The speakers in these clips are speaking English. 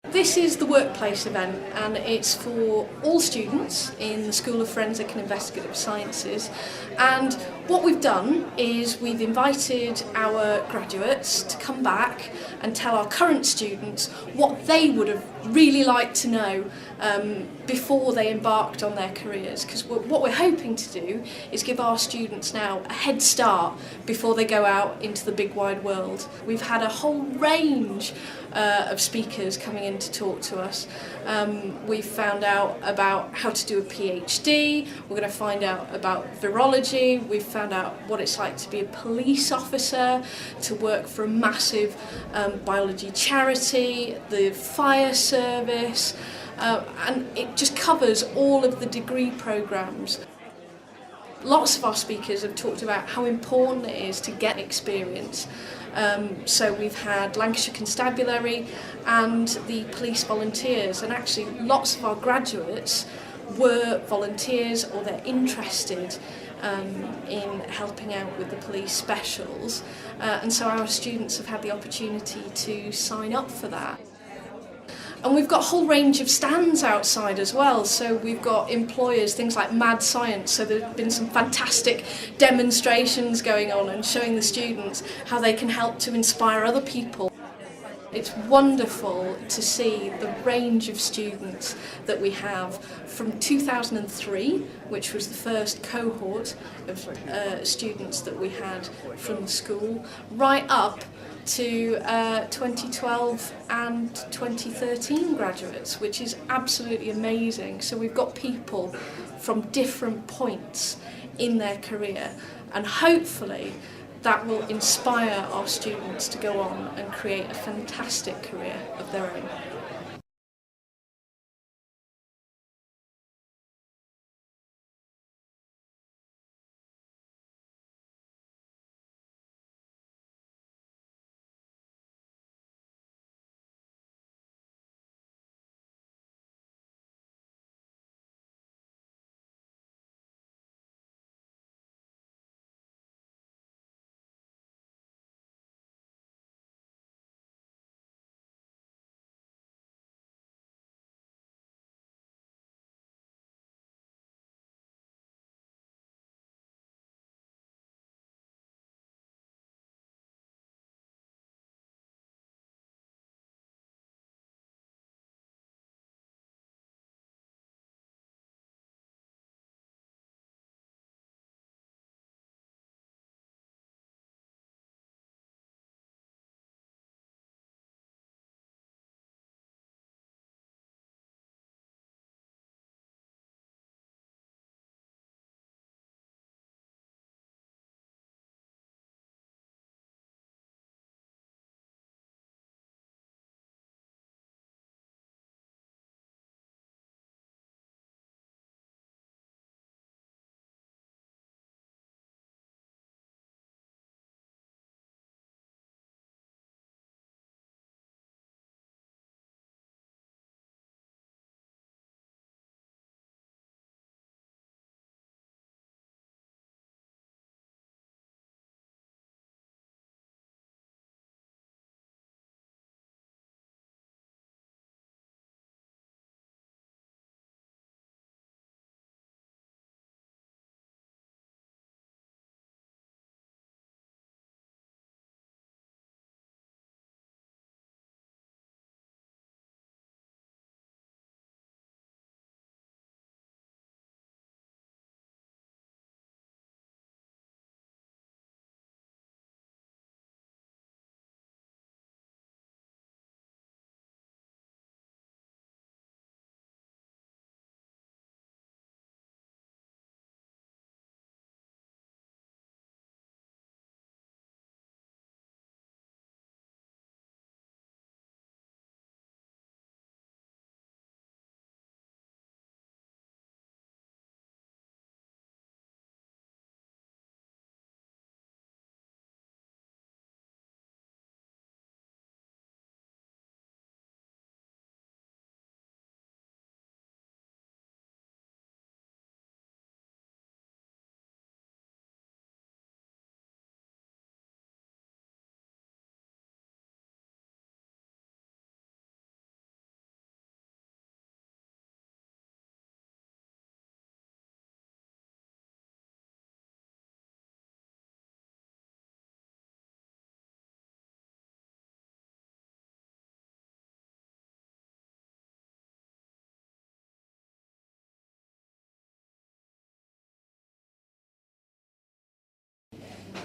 This is the workplace event, and it's for all students in the School of Forensic and Investigative Sciences. And what we've done is we've invited our graduates to come back and tell our current students what they would have really liked to know before they embarked on their careers. Because what we're hoping to do is give our students now a head start before they go out into the big wide world. We've had a whole range of speakers coming in to talk to us. We've found out about how to do a PhD, we're going to find out about virology, we've found out what it's like to be a police officer, to work for a massive biology charity, the fire service, and it just covers all of the degree programmes. Lots of our speakers have talked about how important it is to get experience. So we've had Lancashire Constabulary and the police volunteers, and actually lots of our graduates were volunteers or they're interested in helping out with the police specials, and so our students have had the opportunity to sign up for that. And we've got a whole range of stands outside as well. So we've got employers, things like Mad Science. So there have been some fantastic demonstrations going on and showing the students how they can help to inspire other people. It's wonderful to see the range of students that we have from 2003, which was the first cohort of students that we had from the school, right up to 2012 and 2013 graduates, which is absolutely amazing. So we've got people from different points in their career, and hopefully that will inspire our students to go on and create a fantastic career of their own.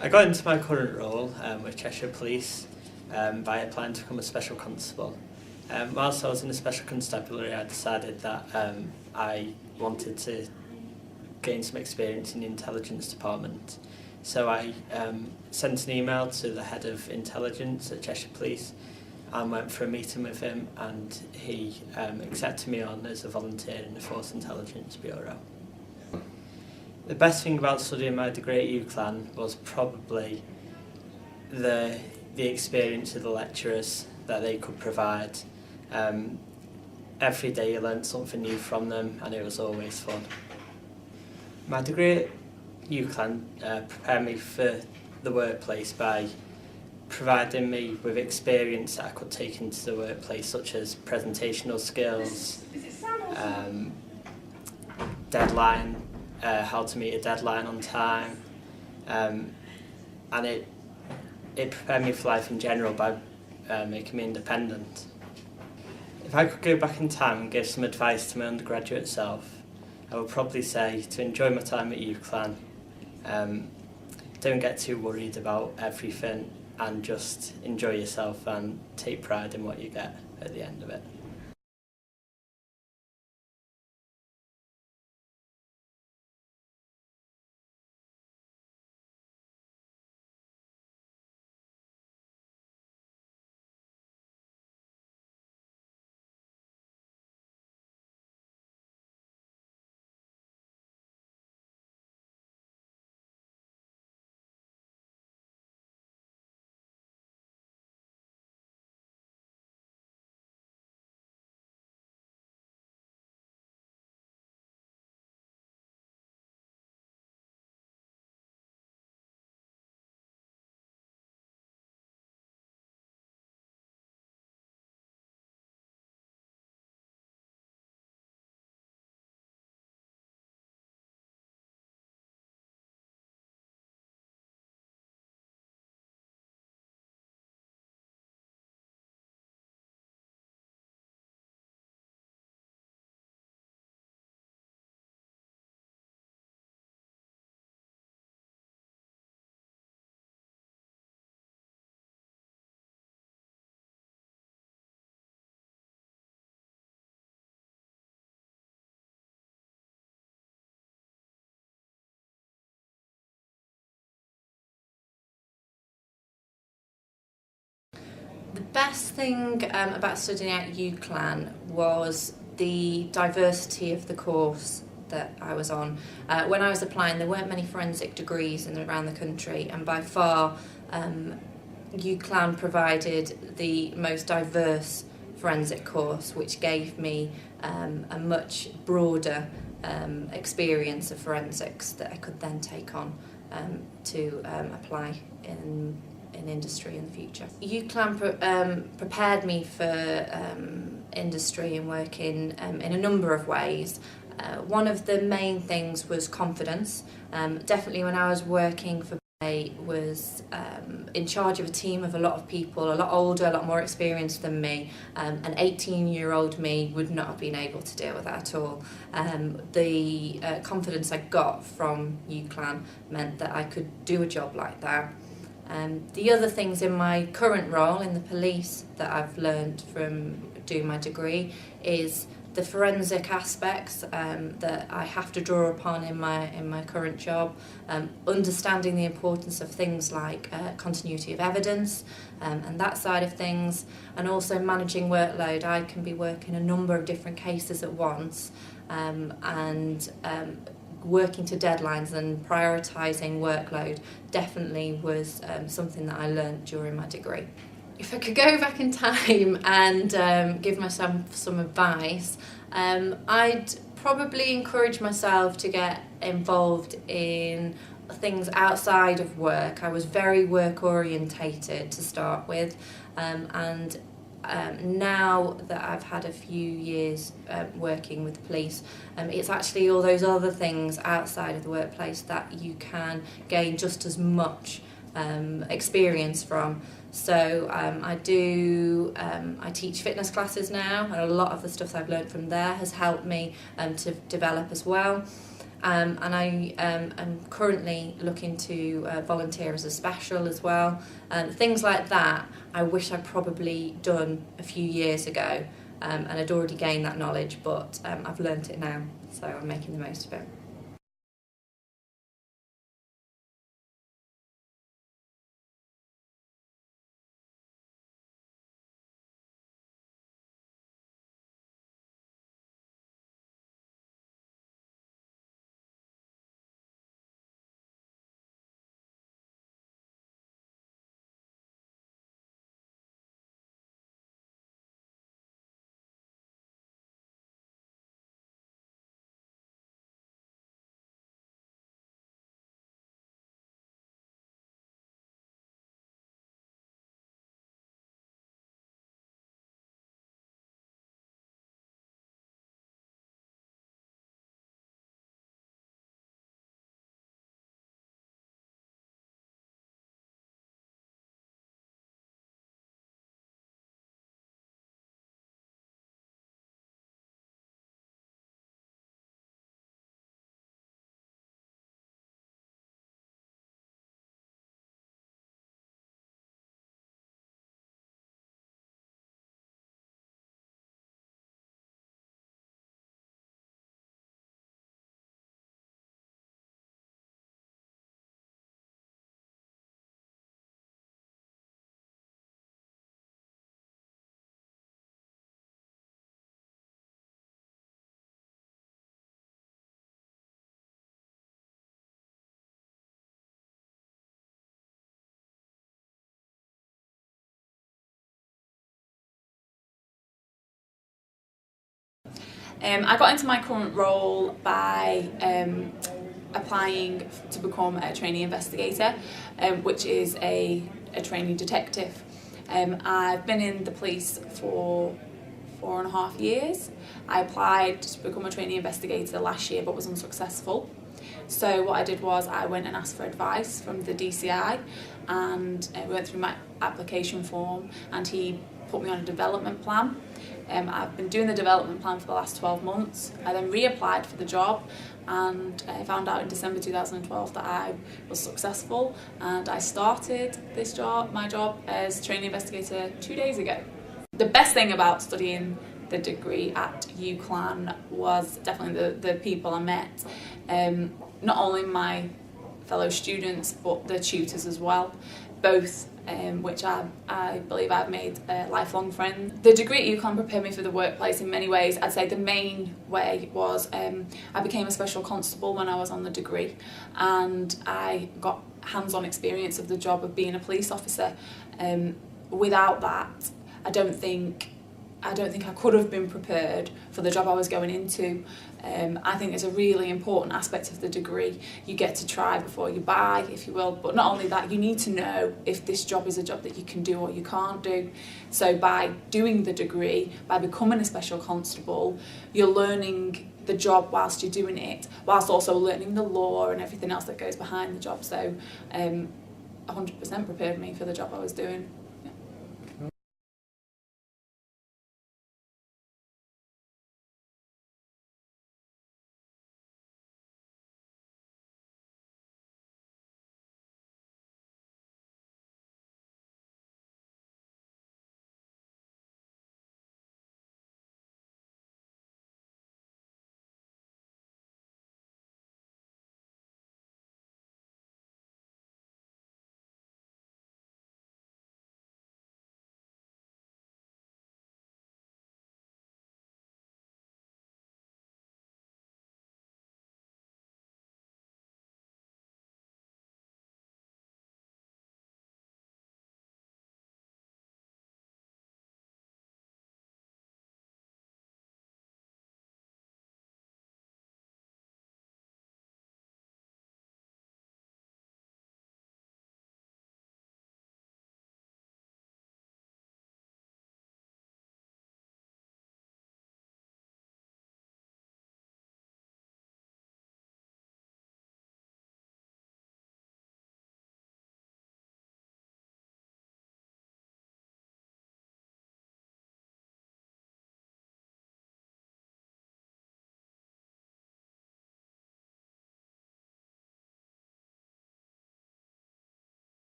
I got into my current role with Cheshire Police by applying to become a special constable. Whilst I was in the special constabulary, I decided that I wanted to gain some experience in the intelligence department. So I sent an email to the head of intelligence at Cheshire Police and went for a meeting with him, and he accepted me on as a volunteer in the Force Intelligence Bureau. The best thing about studying my degree at UCLan was probably the experience of the lecturers that they could provide. Every day you learned something new from them, and it was always fun. My degree at UCLan prepared me for the workplace by providing me with experience that I could take into the workplace, such as presentational skills, deadline, how to meet a deadline on time, and it prepared me for life in general by making me independent. If I could go back in time and give some advice to my undergraduate self, I would probably say to enjoy my time at UCLan, don't get too worried about everything, and just enjoy yourself and take pride in what you get at the end of it. The best thing about studying at UCLan was the diversity of the course that I was on. When I was applying, there weren't many forensic degrees around the country, and by far UCLan provided the most diverse forensic course, which gave me a much broader experience of forensics that I could then take on to apply in industry in the future. UCLan prepared me for industry and work in a number of ways. One of the main things was confidence. Definitely when I was working for I was in charge of a team of a lot of people, a lot older, a lot more experienced than me. An 18-year-old me would not have been able to deal with that at all. The confidence I got from UCLan meant that I could do a job like that. The other things in my current role in the police that I've learned from doing my degree is the forensic aspects that I have to draw upon in my current job, understanding the importance of things like continuity of evidence and that side of things, and also managing workload. I can be working a number of different cases at once, and working to deadlines and prioritising workload definitely was something that I learned during my degree. If I could go back in time and give myself some advice, I'd probably encourage myself to get involved in things outside of work. I was very work orientated to start with, and now that I've had a few years working with the police, it's actually all those other things outside of the workplace that you can gain just as much experience from. So I teach fitness classes now, and a lot of the stuff I've learned from there has helped me to develop as well. and I am currently looking to volunteer as a special as well. Things like that I wish I'd probably done a few years ago, and I'd already gained that knowledge, but I've learnt it now, so I'm making the most of it. I got into my current role by applying to become a trainee investigator, which is a trainee detective. I've been in the police for 4.5 years. I applied to become a trainee investigator last year but was unsuccessful. So what I did was I went and asked for advice from the DCI, and went through my application form, and he put me on a development plan. I've been doing the development plan for the last 12 months. I then reapplied for the job, and I found out in December 2012 that I was successful, and I started my job as trainee investigator 2 days ago. The best thing about studying the degree at UCLan was definitely the people I met. Not only my fellow students but the tutors as well, both which I believe I've made lifelong friends. The degree at UCLan prepared me for the workplace in many ways. I'd say the main way was I became a special constable when I was on the degree, and I got hands-on experience of the job of being a police officer. Without that, I don't think I could have been prepared for the job I was going into. I think it's a really important aspect of the degree. You get to try before you buy, if you will, but not only that, you need to know if this job is a job that you can do or you can't do. So by doing the degree, by becoming a special constable, you're learning the job whilst you're doing it, whilst also learning the law and everything else that goes behind the job. So 100% prepared me for the job I was doing.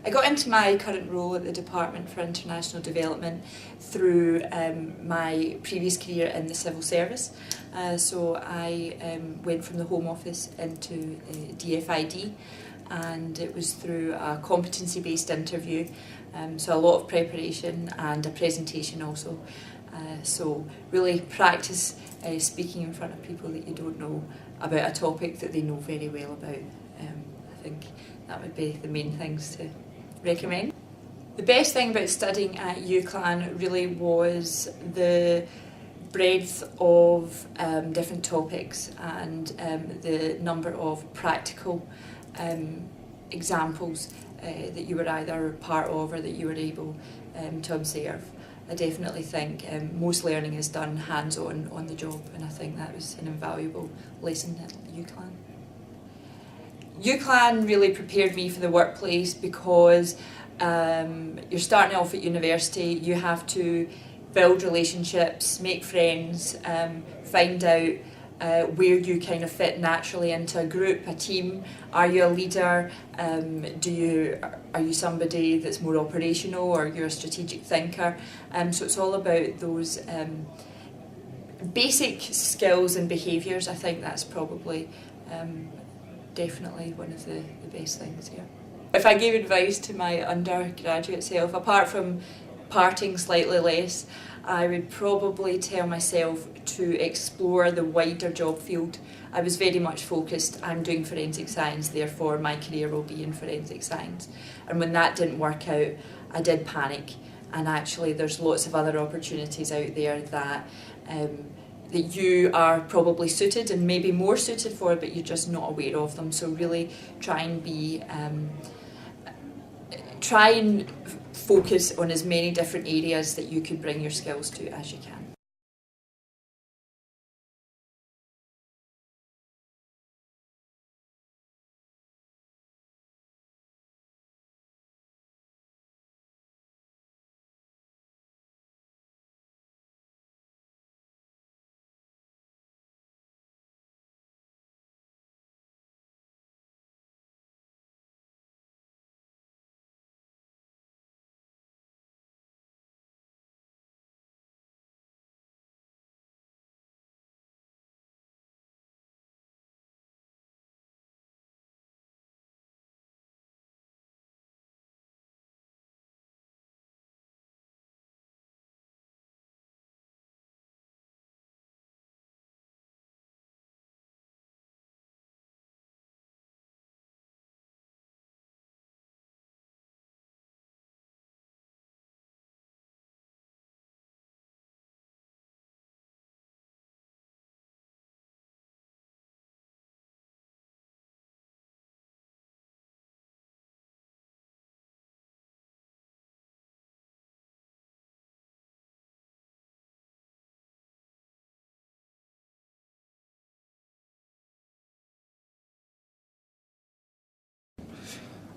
I got into my current role at the Department for International Development through my previous career in the civil service. So I went from the Home Office into DFID, and it was through a competency-based interview, so a lot of preparation and a presentation also. So really practice speaking in front of people that you don't know about a topic that they know very well about. I think that would be the main things to recommend. The best thing about studying at UCLan really was the breadth of different topics and the number of practical examples that you were either part of or that you were able to observe. I definitely think most learning is done hands-on on the job, and I think that was an invaluable lesson at UCLan. UCLan really prepared me for the workplace because you're starting off at university, you have to build relationships, make friends, find out where you kind of fit naturally into a group, a team. Are you a leader? Are you somebody that's more operational, or you're a strategic thinker? So it's all about those basic skills and behaviours. I think that's probably definitely one of the best things here. If I gave advice to my undergraduate self, apart from partying slightly less, I would probably tell myself to explore the wider job field. I was very much focused, I'm doing forensic science, therefore my career will be in forensic science. And when that didn't work out, I did panic. And actually there's lots of other opportunities out there that you are probably suited and maybe more suited for, but you're just not aware of them. So really try and focus on as many different areas that you could bring your skills to as you can.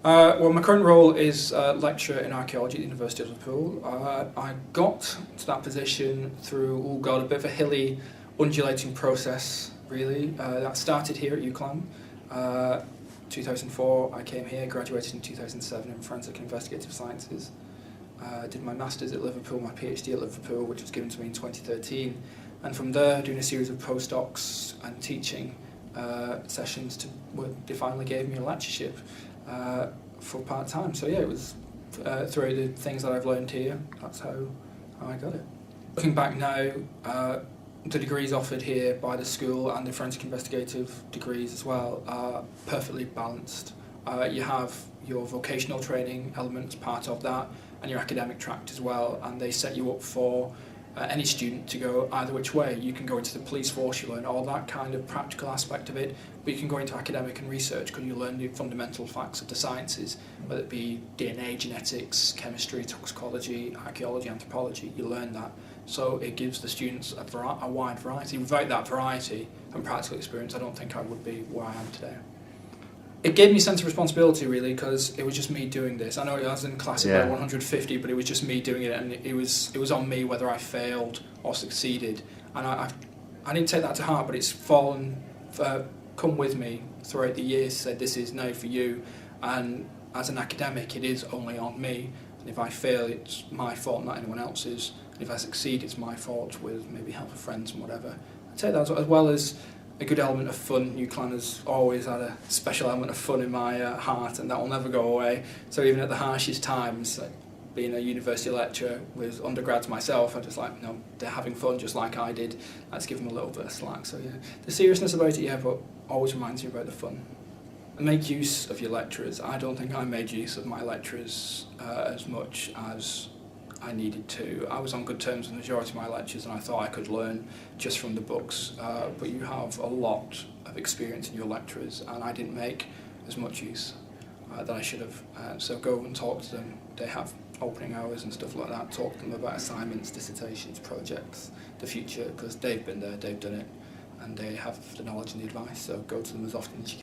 Well, my current role is lecturer in archaeology at the University of Liverpool. I got to that position through, a bit of a hilly, undulating process, really. That started here at UCLan. 2004, I came here, graduated in 2007 in Forensic and Investigative Sciences. Did my Masters at Liverpool, my PhD at Liverpool, which was given to me in 2013. And from there, doing a series of postdocs and teaching sessions they finally gave me a lectureship for part-time. So yeah, it was through the things that I've learned here, that's how I got it. Looking back now, the degrees offered here by the school and the forensic investigative degrees as well are perfectly balanced. You have your vocational training element as part of that, and your academic track as well, and they set you up for any student to go either which way. You can go into the police force, you learn all that kind of practical aspect of it, but you can go into academic and research because you learn the fundamental facts of the sciences, whether it be DNA, genetics, chemistry, toxicology, archaeology, anthropology. You learn that. So it gives the students a wide variety. Without that variety and practical experience, I don't think I would be where I am today. It gave me a sense of responsibility, really, because it was just me doing this. I know I was in class of about 150, but it was just me doing it, and it was on me whether I failed or succeeded. And I didn't take that to heart, but it's come with me throughout the years, said this is now for you. And as an academic, it is only on me, and if I fail, it's my fault, not anyone else's. And if I succeed, it's my fault, with maybe help of friends and whatever. I'd say that as well as a good element of fun. UCLan has always had a special element of fun in my heart, and that will never go away. So even at the harshest times, like being a university lecturer with undergrads myself, I just like, you know, they're having fun just like I did. Let's give them a little bit of slack. So yeah, the seriousness about it, yeah, but always reminds you about the fun. And make use of your lecturers. I don't think I made use of my lecturers as much as I needed to. I was on good terms with the majority of my lecturers, and I thought I could learn just from the books, but you have a lot of experience in your lecturers, and I didn't make as much use that I should have. So go and talk to them. They have opening hours and stuff like that. Talk to them about assignments, dissertations, projects, the future, because they've been there, they've done it, and they have the knowledge and the advice. So go to them as often as you can.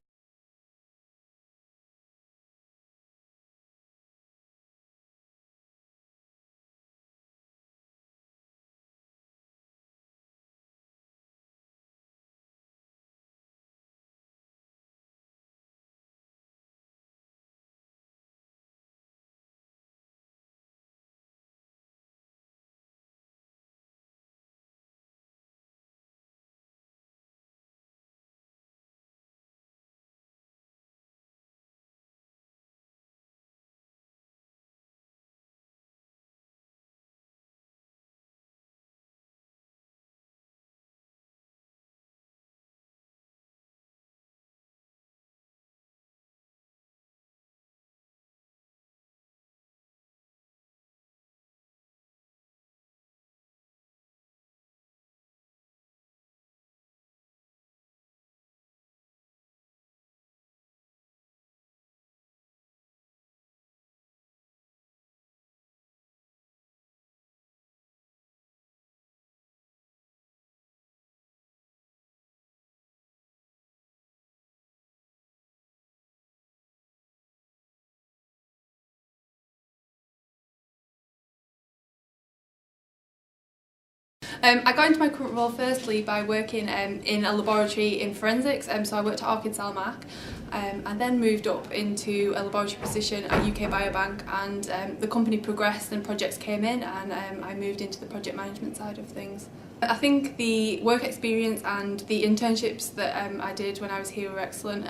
I got into my current role firstly by working in a laboratory in forensics, so I worked at Ark in Salmac, and then moved up into a laboratory position at UK Biobank, and the company progressed and projects came in, and I moved into the project management side of things. I think the work experience and the internships that I did when I was here were excellent.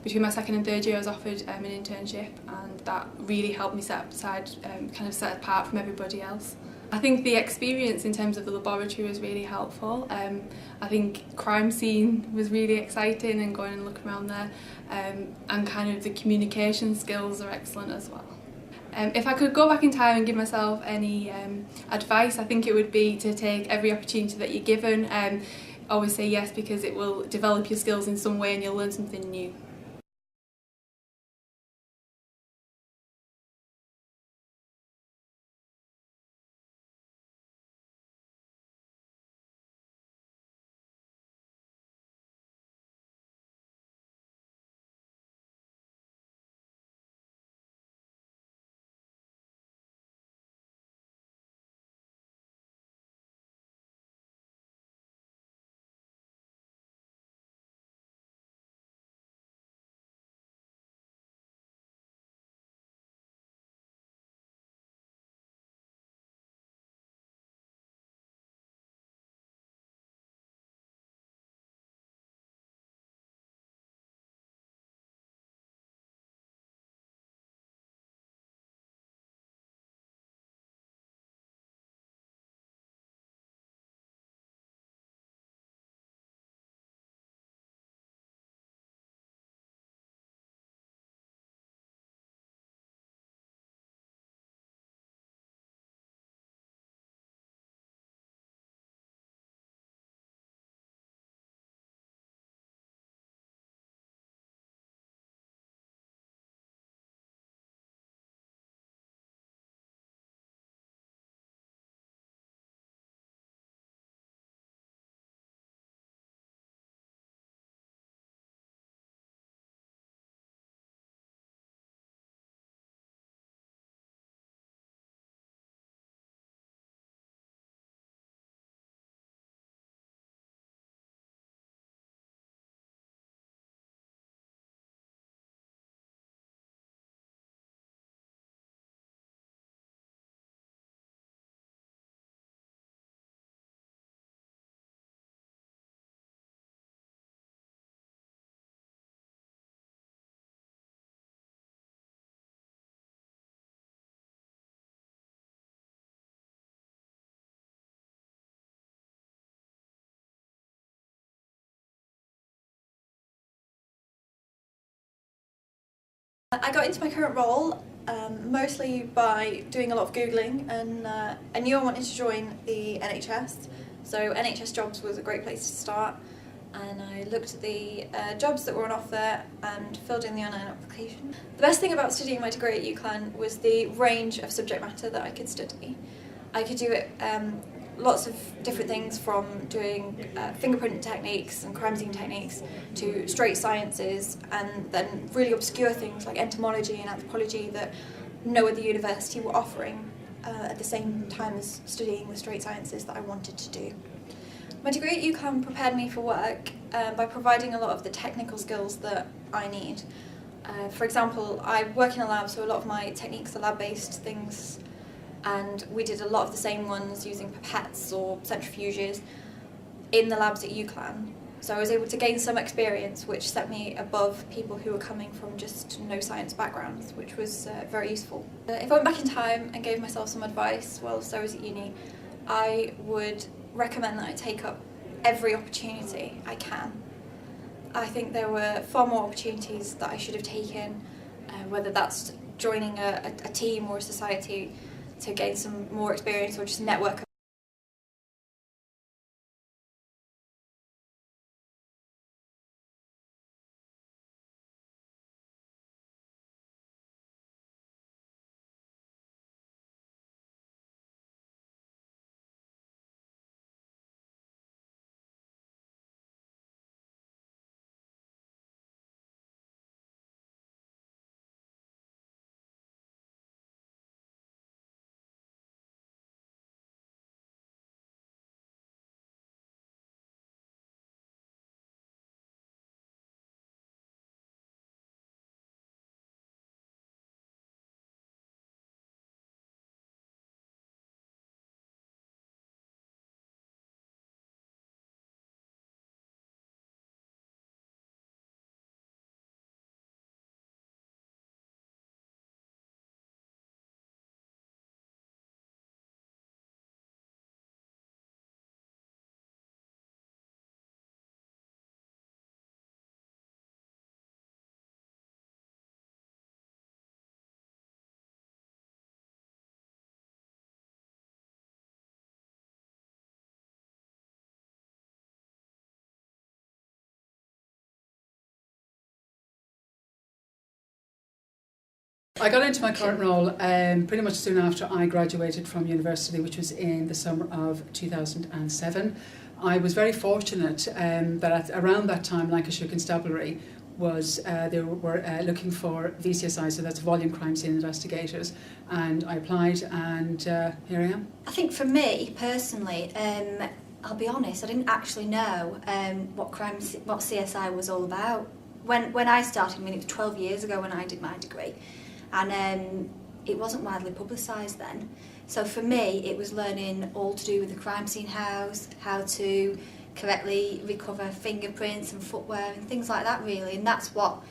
Between my second and third year I was offered an internship, and that really helped me set apart from everybody else. I think the experience in terms of the laboratory was really helpful. I think crime scene was really exciting, and going and looking around there, and kind of the communication skills are excellent as well. If I could go back in time and give myself any advice, I think it would be to take every opportunity that you're given. Always say yes, because it will develop your skills in some way and you'll learn something new. I got into my current role mostly by doing a lot of Googling, and I knew I wanted to join the NHS, so NHS jobs was a great place to start, and I looked at the jobs that were on offer and filled in the online application. The best thing about studying my degree at UCLan was the range of subject matter that I could study. I could do it lots of different things, from doing fingerprint techniques and crime scene techniques to straight sciences, and then really obscure things like entomology and anthropology that no other university were offering at the same time as studying the straight sciences that I wanted to do. My degree at UCLan prepared me for work by providing a lot of the technical skills that I need. For example, I work in a lab, so a lot of my techniques are lab-based things, and we did a lot of the same ones using pipettes or centrifuges in the labs at UCLan. So I was able to gain some experience which set me above people who were coming from just no science backgrounds, which was very useful. If I went back in time and gave myself some advice whilst I was at uni, I would recommend that I take up every opportunity I can. I think there were far more opportunities that I should have taken, whether that's joining a team or a society to gain some more experience, or just network. I got into my current role pretty much soon after I graduated from university, which was in the summer of 2007. I was very fortunate that around that time Lancashire Constabulary they were looking for VCSI, so that's volume crime scene investigators, and I applied, and here I am. I think for me personally, I'll be honest, I didn't actually know what CSI was all about. When I started, it was 12 years ago when I did my degree, and it wasn't widely publicised then. So for me, it was learning all to do with the crime scene house, how to correctly recover fingerprints and footwear and things like that, really, and that's what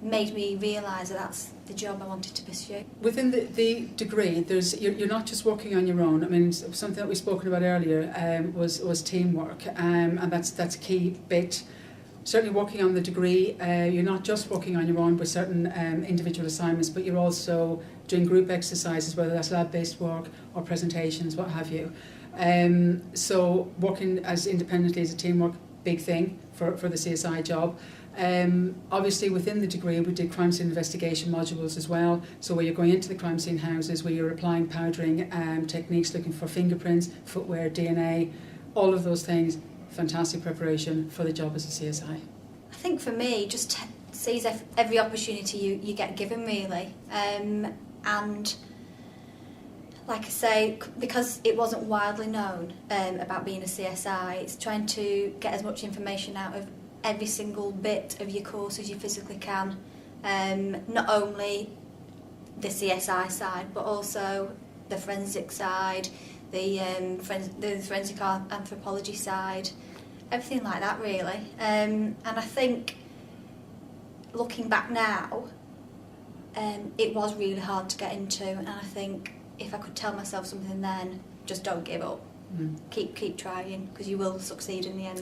made me realise that that's the job I wanted to pursue. Within the degree, you're not just working on your own. I mean, something that we've spoken about earlier was teamwork, and that's a key bit. Certainly working on the degree, you're not just working on your own with certain individual assignments, but you're also doing group exercises, whether that's lab-based work or presentations, what have you. So working as independently as a teamwork, big thing for the CSI job. Obviously within the degree we did crime scene investigation modules as well, so where you're going into the crime scene houses, where you're applying powdering techniques, looking for fingerprints, footwear, DNA, all of those things. Fantastic preparation for the job as a CSI. I think for me, just seize every opportunity you get given, really, and like I say, because it wasn't widely known about being a CSI, it's trying to get as much information out of every single bit of your course as you physically can, not only the CSI side but also the forensic side, the forensic anthropology side, everything like that, really. And I think looking back now, it was really hard to get into, and I think if I could tell myself something then, just don't give up. Keep trying, because you will succeed in the end.